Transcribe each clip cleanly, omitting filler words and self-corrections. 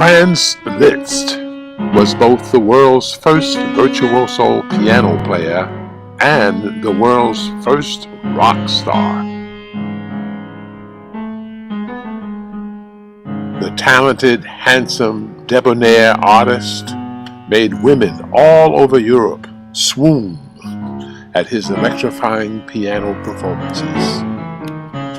Franz Liszt was both the world's first virtuoso piano player and the world's first rock star. The talented, handsome, debonair artist made women all over Europe swoon at his electrifying piano performances.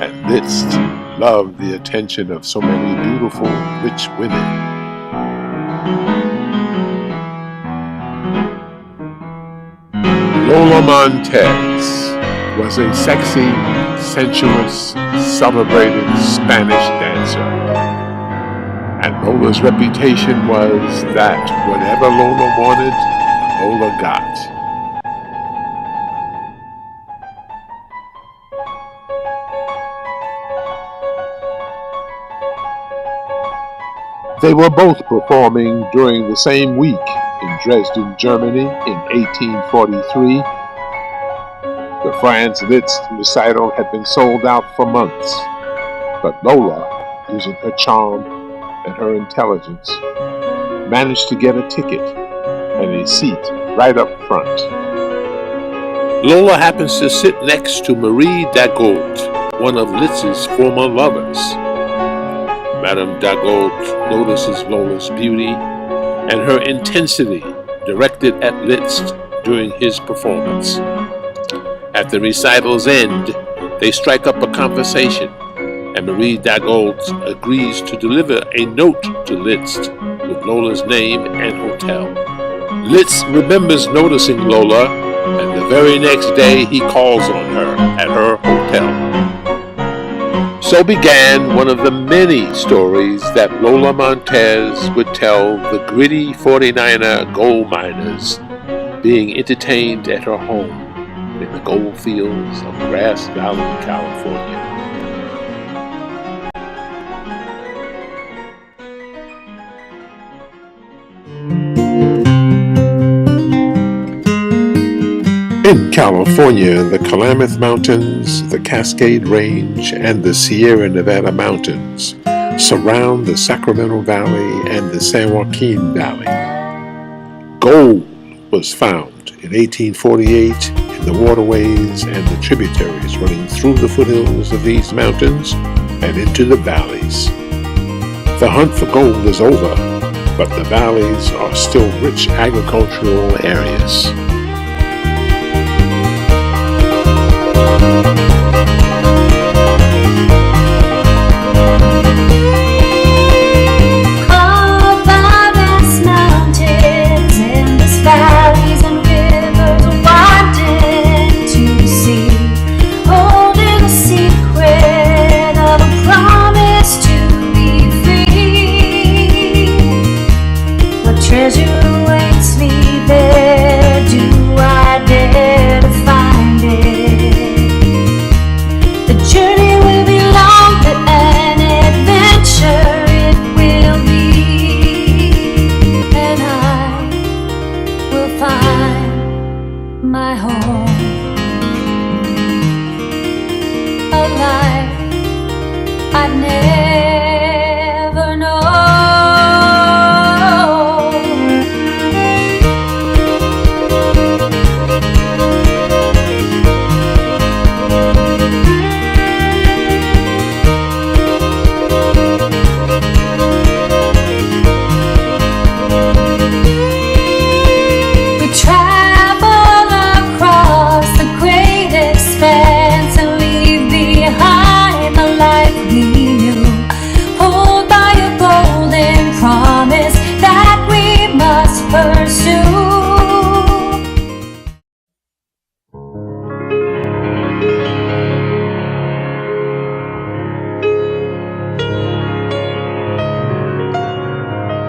And Liszt loved the attention of so many beautiful, rich women. Lola Montez was a sexy, sensuous, celebrated Spanish dancer. And Lola's reputation was that whatever Lola wanted, Lola got. They were both performing during the same week in Dresden, Germany in 1843. The Franz Liszt recital had been sold out for months, but Lola, using her charm and her intelligence, managed to get a ticket and a seat right up front. Lola happens to sit next to Marie Dagout, one of Liszt's former lovers. Madame Dagout notices Lola's beauty and her intensity directed at Liszt during his performance. At the recital's end, they strike up a conversation, and Marie Dagout agrees to deliver a note to Liszt with Lola's name and hotel. Liszt remembers noticing Lola, and the very next day he calls on her at her hotel. So began one of the many stories that Lola Montez would tell the gritty 49er gold miners being entertained at her home in the gold fields of Grass Valley, California. In California, the Klamath Mountains, the Cascade Range, and the Sierra Nevada Mountains surround the Sacramento Valley and the San Joaquin Valley. Gold was found in 1848 in the waterways and the tributaries running through the foothills of these mountains and into the valleys. The hunt for gold is over, but the valleys are still rich agricultural areas.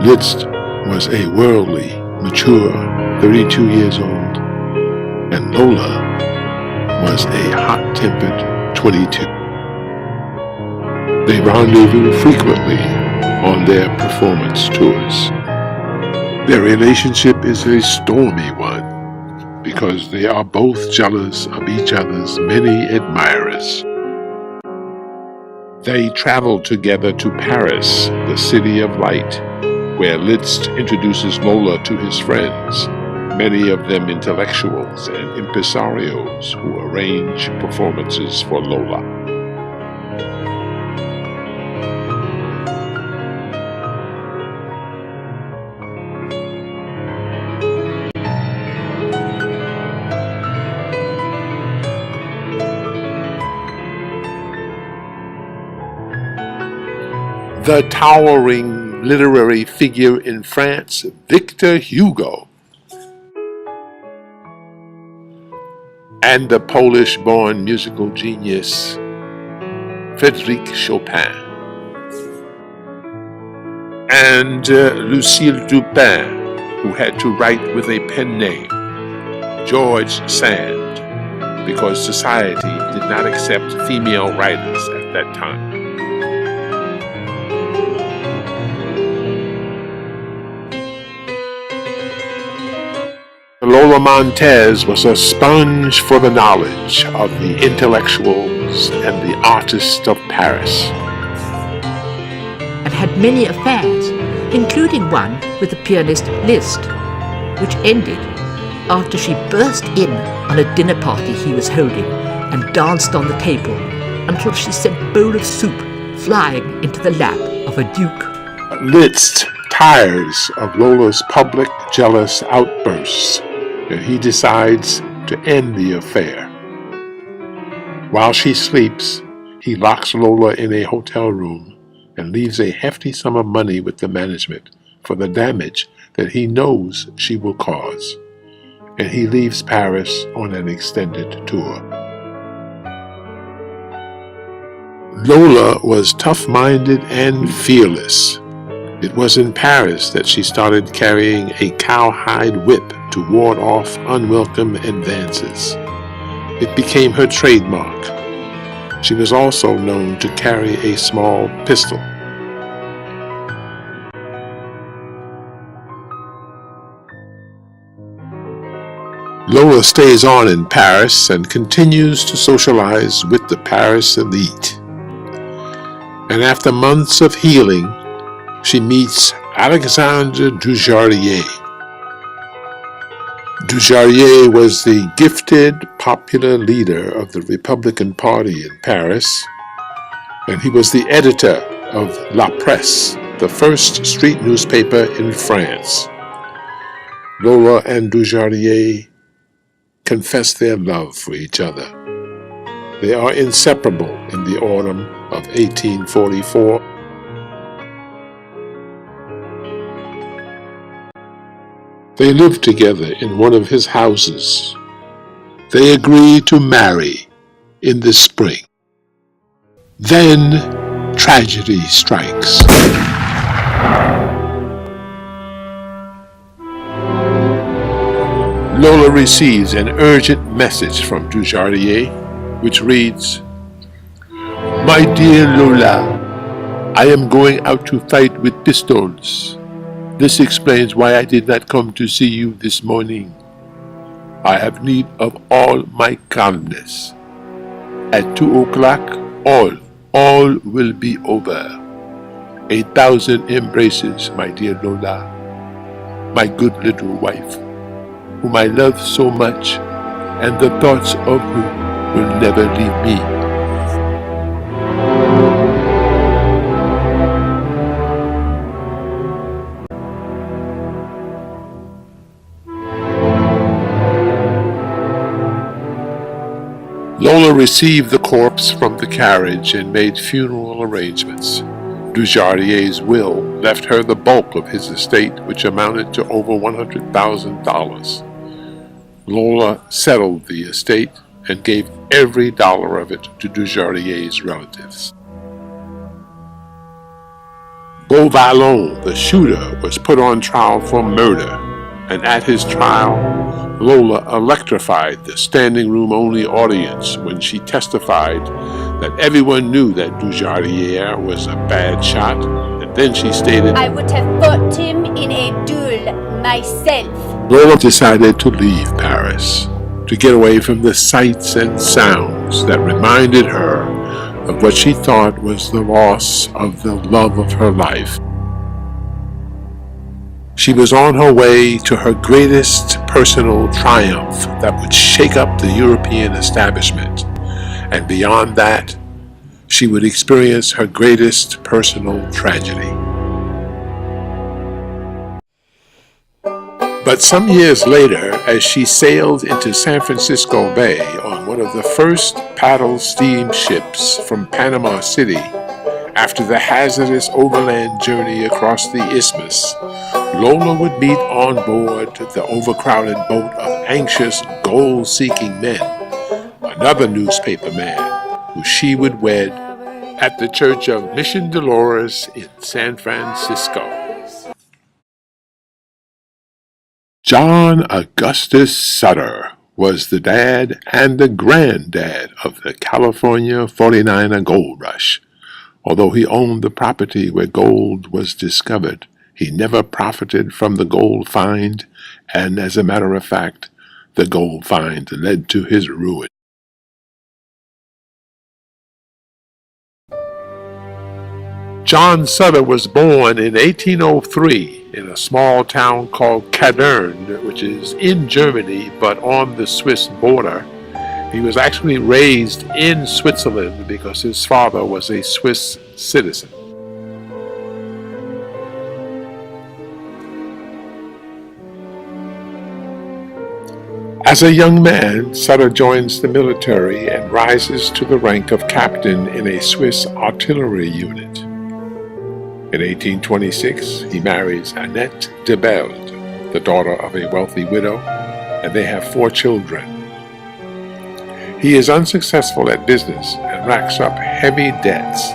Liszt was a worldly, mature 32 years old, and Lola was a hot-tempered 22. They rendezvous frequently on their performance tours. Their relationship is a stormy one because they are both jealous of each other's many admirers. They traveled together to Paris, the city of light, where Liszt introduces Lola to his friends, many of them intellectuals and impresarios who arrange performances for Lola. The towering literary figure in France, Victor Hugo, and the Polish-born musical genius, Frédéric Chopin, and Lucille Dupin, who had to write with a pen name, George Sand, because society did not accept female writers at that time. Lola Montez was a sponge for the knowledge of the intellectuals and the artists of Paris, and had many affairs, including one with the pianist Liszt, which ended after she burst in on a dinner party he was holding and danced on the table until she sent a bowl of soup flying into the lap of a duke. Liszt tires of Lola's public jealous outbursts, and he decides to end the affair. While she sleeps, he locks Lola in a hotel room and leaves a hefty sum of money with the management for the damage that he knows she will cause, and he leaves Paris on an extended tour. Lola was tough-minded and fearless. It was in Paris that she started carrying a cowhide whip to ward off unwelcome advances. It became her trademark. She was also known to carry a small pistol. Lola stays on in Paris and continues to socialize with the Paris elite. And after months of healing, she meets Alexandre Dujardin. Dujardin was the gifted, popular leader of the Republican Party in Paris, and he was the editor of La Presse, the first street newspaper in France. Lola and Dujardin confess their love for each other. They are inseparable in the autumn of 1844. They live together in one of his houses. They agree to marry in the spring. Then tragedy strikes. Lola receives an urgent message from Dujardin, which reads, "My dear Lola, I am going out to fight with pistols. This explains why I did not come to see you this morning. I have need of all my calmness. At 2 o'clock, all will be over. 1,000 embraces, my dear Lola, my good little wife, whom I love so much, and the thoughts of whom will never leave me." Lola received the corpse from the carriage and made funeral arrangements. Dujardin's will left her the bulk of his estate, which amounted to over $100,000. Lola settled the estate and gave every dollar of it to Dujardin's relatives. Beauvalon, the shooter, was put on trial for murder, and at his trial, Lola electrified the standing room only audience when she testified that everyone knew that Dujardin was a bad shot, and then she stated, "I would have fought him in a duel myself." Lola decided to leave Paris, to get away from the sights and sounds that reminded her of what she thought was the loss of the love of her life. She was on her way to her greatest personal triumph that would shake up the European establishment, and beyond that, she would experience her greatest personal tragedy. But some years later, as she sailed into San Francisco Bay on one of the first paddle steamships from Panama City, after the hazardous overland journey across the isthmus, Lola would meet on board the overcrowded boat of anxious, gold-seeking men another newspaper man who she would wed at the Church of Mission Dolores in San Francisco. John Augustus Sutter was the dad and the granddad of the California 49er gold rush. Although he owned the property where gold was discovered, he never profited from the gold find, and as a matter of fact, the gold find led to his ruin. John Sutter was born in 1803 in a small town called Kadern, which is in Germany but on the Swiss border. He was actually raised in Switzerland because his father was a Swiss citizen. As a young man, Sutter joins the military and rises to the rank of captain in a Swiss artillery unit. In 1826, he marries Annette de Belde, the daughter of a wealthy widow, and they have 4 children. He is unsuccessful at business and racks up heavy debts.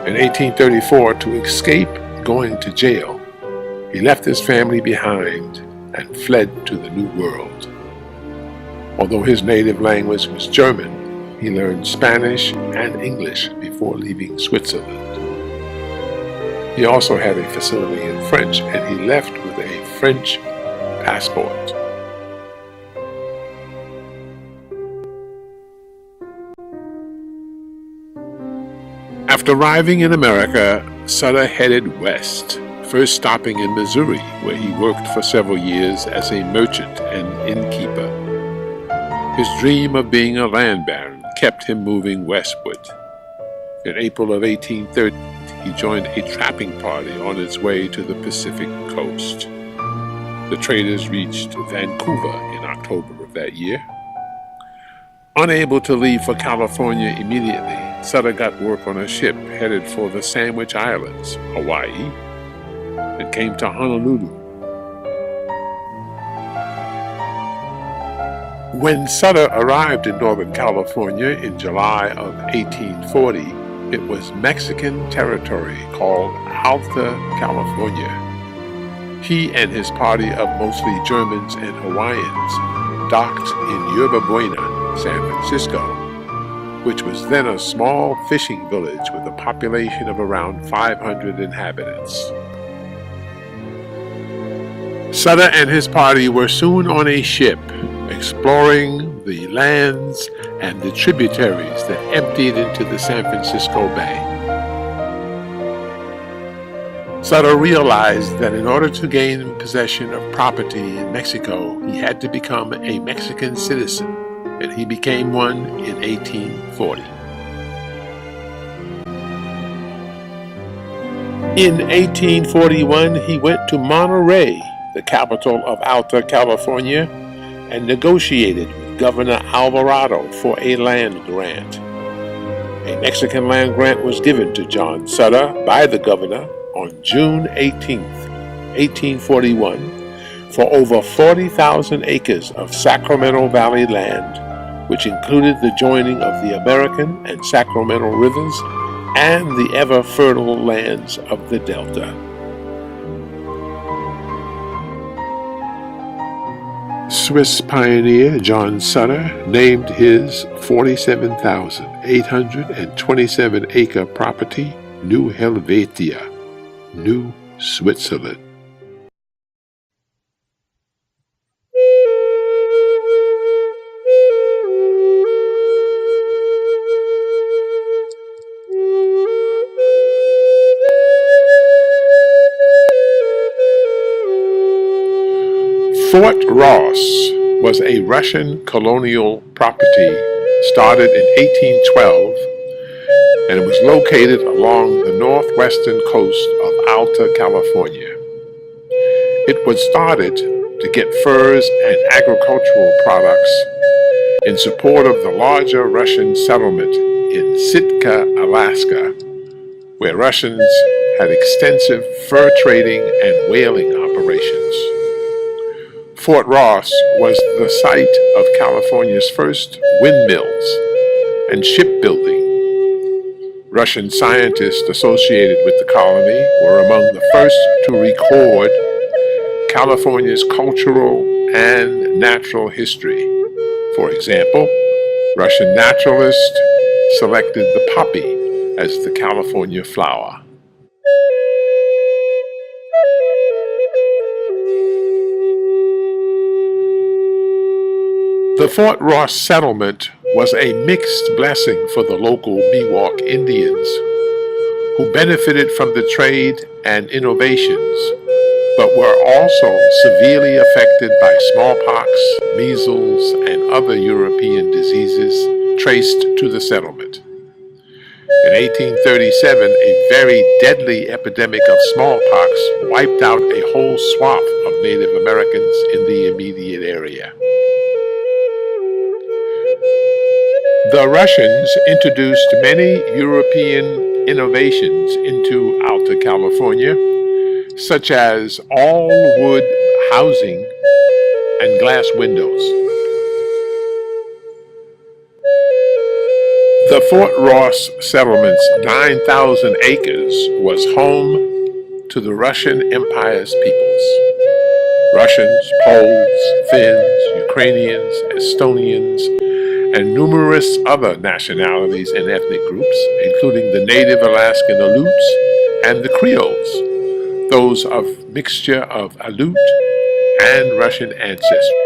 In 1834, to escape going to jail, he left his family behind and fled to the New World. Although his native language was German, he learned Spanish and English before leaving Switzerland. He also had a facility in French, and he left with a French passport. After arriving in America, Sutter headed west, first stopping in Missouri, where he worked for several years as a merchant and innkeeper. His dream of being a land baron kept him moving westward. In April of 1830, he joined a trapping party on its way to the Pacific coast. The traders reached Vancouver in October of that year. Unable to leave for California immediately, Sutter got work on a ship headed for the Sandwich Islands, Hawaii, and came to Honolulu. When Sutter arrived in Northern California in July of 1840, it was Mexican territory called Alta California. He and his party of mostly Germans and Hawaiians docked in Yerba Buena, San Francisco, which was then a small fishing village with a population of around 500 inhabitants. Sutter and his party were soon on a ship, exploring the lands and the tributaries that emptied into the San Francisco Bay. Sutter realized that in order to gain possession of property in Mexico, he had to become a Mexican citizen, and he became one in 1840. In 1841, he went to Monterey, the capital of Alta California, and negotiated with Governor Alvarado for a land grant. A Mexican land grant was given to John Sutter by the governor on June 18, 1841, for over 40,000 acres of Sacramento Valley land, which included the joining of the American and Sacramento rivers and the ever-fertile lands of the Delta. Swiss pioneer John Sutter named his 47,827-acre property New Helvetia, New Switzerland. Fort Ross was a Russian colonial property started in 1812, and it was located along the northwestern coast of Alta California. It was started to get furs and agricultural products in support of the larger Russian settlement in Sitka, Alaska, where Russians had extensive fur trading and whaling operations. Fort Ross was the site of California's first windmills and shipbuilding. Russian scientists associated with the colony were among the first to record California's cultural and natural history. For example, Russian naturalists selected the poppy as the California flower. The Fort Ross settlement was a mixed blessing for the local Miwok Indians, who benefited from the trade and innovations, but were also severely affected by smallpox, measles, and other European diseases traced to the settlement. In 1837, a very deadly epidemic of smallpox wiped out a whole swath of Native Americans in the immediate area. The Russians introduced many European innovations into Alta California, such as all-wood housing and glass windows. The Fort Ross settlement's 9,000 acres was home to the Russian Empire's peoples. Russians, Poles, Finns, Ukrainians, Estonians, and numerous other nationalities and ethnic groups, including the native Alaskan Aleuts and the Creoles, those of mixture of Aleut and Russian ancestry.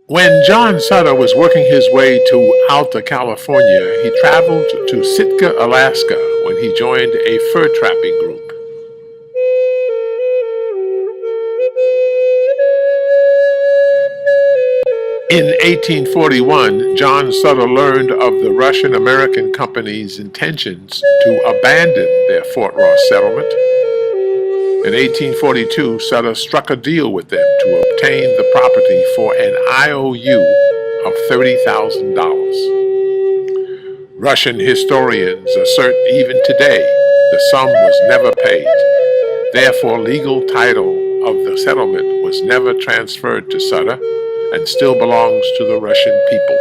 When John Sutter was working his way to Alta California, he traveled to Sitka, Alaska, when he joined a fur trapping group. In 1841, John Sutter learned of the Russian-American company's intentions to abandon their Fort Ross settlement. In 1842, Sutter struck a deal with them to obtain the property for an IOU of $30,000. Russian historians assert even today the sum was never paid. Therefore, legal title of the settlement was never transferred to Sutter and still belongs to the Russian people.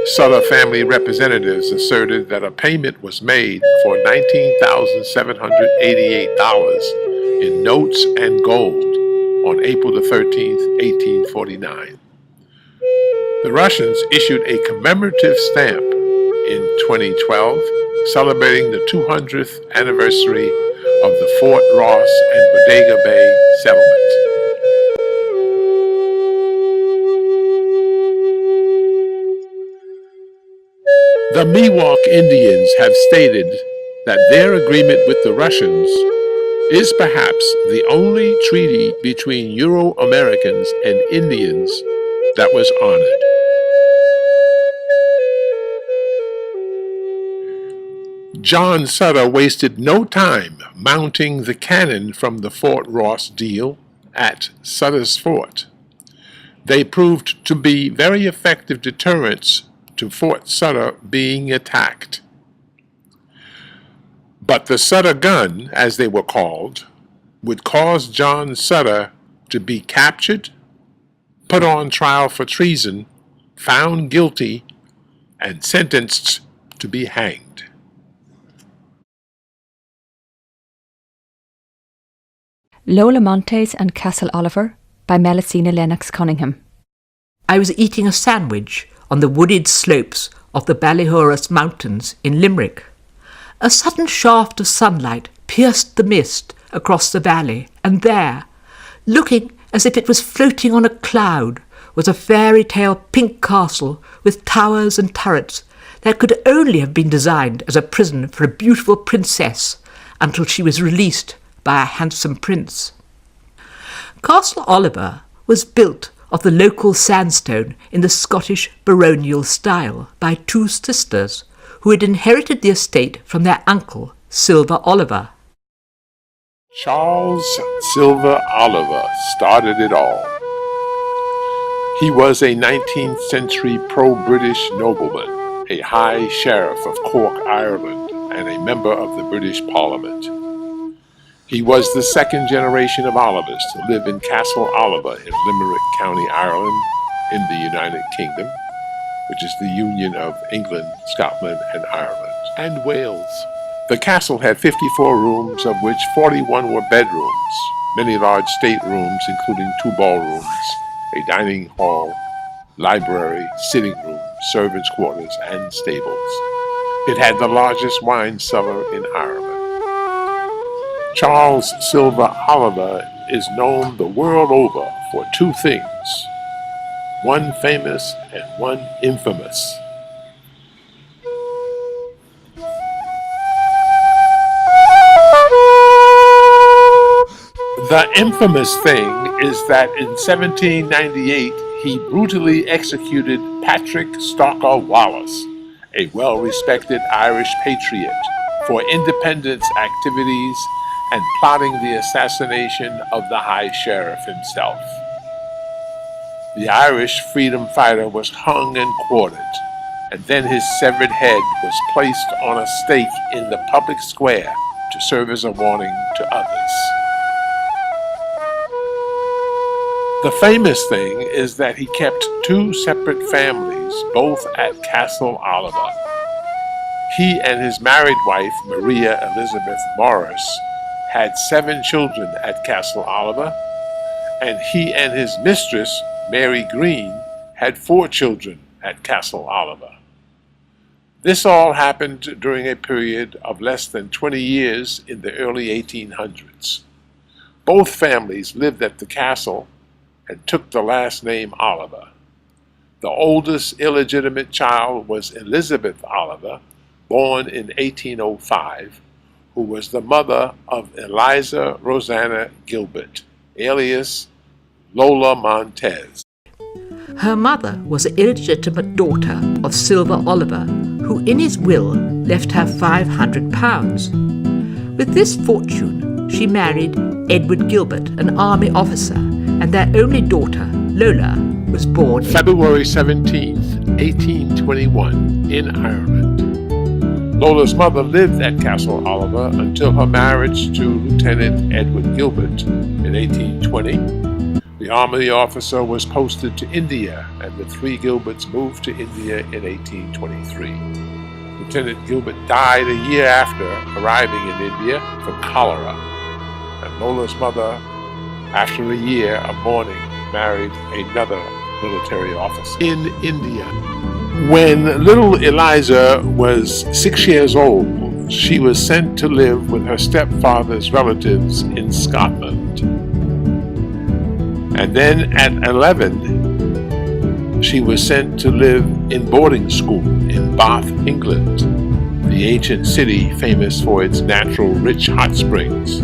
Sutter family representatives asserted that a payment was made for $19,788 in notes and gold on April the 13th, 1849. The Russians issued a commemorative stamp in 2012 celebrating the 200th anniversary of the Fort Ross and Bodega Bay settlement. The Miwok Indians have stated that their agreement with the Russians is perhaps the only treaty between Euro-Americans and Indians that was honored. John Sutter wasted no time mounting the cannon from the Fort Ross deal at Sutter's Fort. They proved to be very effective deterrents to Fort Sutter being attacked. But the Sutter gun, as they were called, would cause John Sutter to be captured, put on trial for treason, found guilty, and sentenced to be hanged. Lola Montez and Castle Oliver by Melusina Lennox Cunningham. I was eating a sandwich on the wooded slopes of the Ballihorus Mountains in Limerick. A sudden shaft of sunlight pierced the mist across the valley, and there, looking as if it was floating on a cloud, was a fairy tale pink castle with towers and turrets that could only have been designed as a prison for a beautiful princess until she was released by a handsome prince. Castle Oliver was built of the local sandstone in the Scottish baronial style by two sisters who had inherited the estate from their uncle, Silver Oliver. Charles Silver Oliver started it all. He was a 19th century pro-British nobleman, a High Sheriff of Cork, Ireland, and a member of the British Parliament. He was the second generation of Olivers to live in Castle Oliver in Limerick County, Ireland, in the United Kingdom, which is the union of England, Scotland, and Ireland, and Wales. The castle had 54 rooms, of which 41 were bedrooms, many large staterooms, including 2 ballrooms, a dining hall, library, sitting room, servants' quarters, and stables. It had the largest wine cellar in Ireland. Charles Silver Oliver is known the world over for 2 things, one famous and one infamous. The infamous thing is that in 1798 he brutally executed Patrick Stalker Wallace, a well-respected Irish patriot, for independence activities and plotting the assassination of the High Sheriff himself. The Irish freedom fighter was hung and quartered, and then his severed head was placed on a stake in the public square to serve as a warning to others. The famous thing is that he kept 2 separate families, both at Castle Oliver. He and his married wife, Maria Elizabeth Morris, had 7 children at Castle Oliver, and he and his mistress, Mary Green, had 4 children at Castle Oliver. This all happened during a period of less than 20 years in the early 1800s. Both families lived at the castle and took the last name Oliver. The oldest illegitimate child was Elizabeth Oliver, born in 1805, who was the mother of Eliza Rosanna Gilbert, alias Lola Montez. Her mother was the illegitimate daughter of Silver Oliver, who in his will left her £500. With this fortune, she married Edward Gilbert, an army officer, and their only daughter, Lola, was born February 17th, 1821, in Ireland. Lola's mother lived at Castle Oliver until her marriage to Lieutenant Edward Gilbert in 1820. The army officer was posted to India, and the 3 Gilberts moved to India in 1823. Lieutenant Gilbert died a year after arriving in India from cholera, and Lola's mother, after a year of mourning, married another military officer in India. When little Eliza was 6 years old, she was sent to live with her stepfather's relatives in Scotland. And then at 11, she was sent to live in boarding school in Bath, England, the ancient city famous for its natural rich hot springs.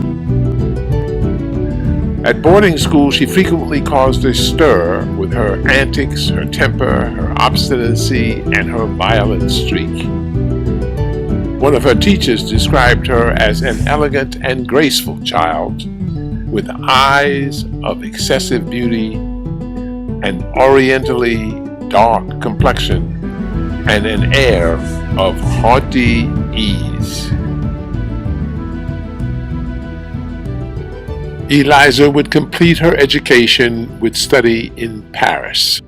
At boarding school, she frequently caused a stir with her antics, her temper, her obstinacy, and her violent streak. One of her teachers described her as an elegant and graceful child, with eyes of excessive beauty, an orientally dark complexion, and an air of haughty ease. Eliza would complete her education with study in Paris.